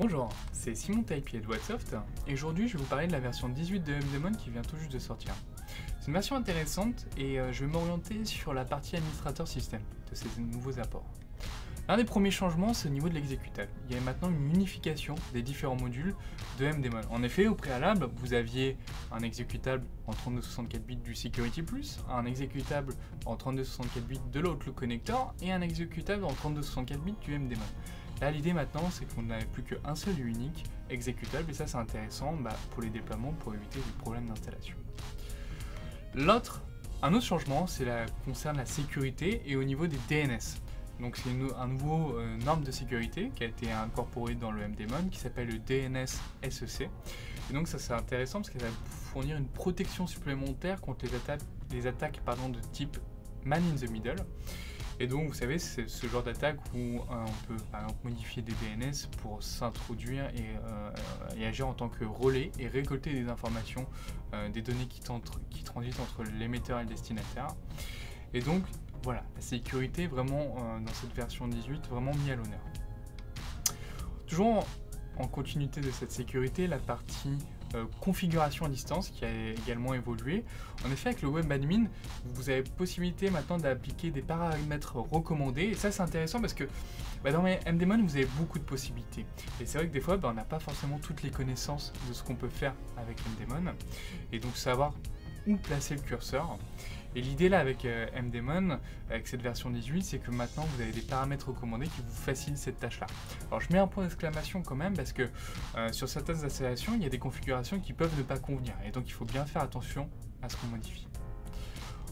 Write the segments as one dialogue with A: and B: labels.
A: Bonjour, c'est Simon Taipier de Whatsoft et aujourd'hui je vais vous parler de la version 18 de MDemon qui vient tout juste de sortir. C'est une version intéressante et je vais m'orienter sur la partie administrateur système de ces nouveaux apports. L'un des premiers changements, c'est au niveau de l'exécutable. Il y a maintenant une unification des différents modules de MDemon. En effet, au préalable, vous aviez un exécutable en 3264 bits du Security Plus, un exécutable en 3264 bits de l'Outlook Connector et un exécutable en 3264 bits du MDemon. Là, l'idée maintenant, c'est qu'on n'avait plus qu'un seul et unique exécutable, et ça, c'est intéressant pour les déploiements, pour éviter des problèmes d'installation. Un autre changement, concerne la sécurité et au niveau des DNS. Donc, c'est un nouveau norme de sécurité qui a été incorporé dans le MDemon qui s'appelle le DNS SEC. Et donc, ça, c'est intéressant parce que ça va fournir une protection supplémentaire contre les attaques de type man in the middle. Et donc, vous savez, c'est ce genre d'attaque où on peut par exemple modifier des DNS pour s'introduire et agir en tant que relais et récolter des informations, des données qui transitent entre l'émetteur et le destinataire. Et donc, voilà, la sécurité vraiment dans cette version 18, vraiment mis à l'honneur. Toujours en continuité de cette sécurité, la partie configuration à distance qui a également évolué. En effet, avec le WebAdmin, vous avez possibilité maintenant d'appliquer des paramètres recommandés. Et ça, c'est intéressant parce que dans MDemon, vous avez beaucoup de possibilités. Et c'est vrai que des fois, on n'a pas forcément toutes les connaissances de ce qu'on peut faire avec MDemon. Et donc, savoir où placer le curseur. Et l'idée là avec MDemon, avec cette version 18, c'est que maintenant vous avez des paramètres recommandés qui vous facilitent cette tâche là. Alors je mets un point d'exclamation quand même parce que sur certaines installations, il y a des configurations qui peuvent ne pas convenir. Et donc il faut bien faire attention à ce qu'on modifie.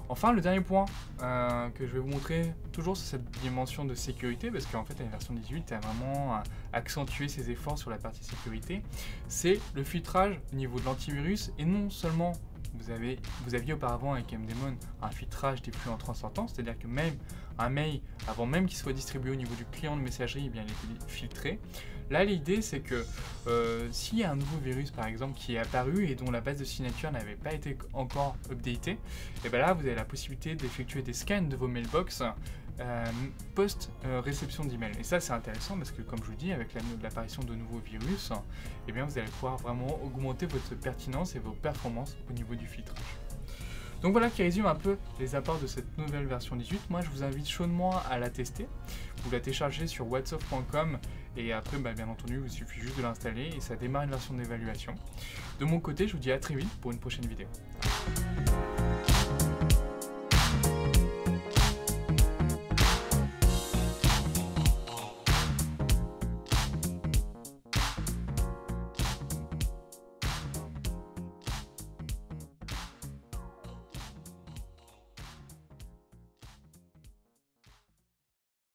A: Enfin, le dernier point que je vais vous montrer, toujours sur cette dimension de sécurité, parce qu'en fait la version 18 a vraiment accentué ses efforts sur la partie sécurité, c'est le filtrage au niveau de l'antivirus. Et non seulement vous aviez auparavant avec MDemon un filtrage des flux entrants sortants, c'est-à-dire que même un mail, avant même qu'il soit distribué au niveau du client de messagerie, il était filtré. Là, l'idée, c'est que s'il y a un nouveau virus, par exemple, qui est apparu et dont la base de signature n'avait pas été encore updatée, et là, vous avez la possibilité d'effectuer des scans de vos mailbox post-réception d'email. Et ça, c'est intéressant parce que, comme je vous dis, avec l'apparition de nouveaux virus, vous allez pouvoir vraiment augmenter votre pertinence et vos performances au niveau du filtrage. Donc voilà qui résume un peu les apports de cette nouvelle version 18. Moi, je vous invite chaudement à la tester. Vous la téléchargez sur whatsoft.com et après, bien entendu, il vous suffit juste de l'installer et ça démarre une version d'évaluation. De mon côté, je vous dis à très vite pour une prochaine vidéo.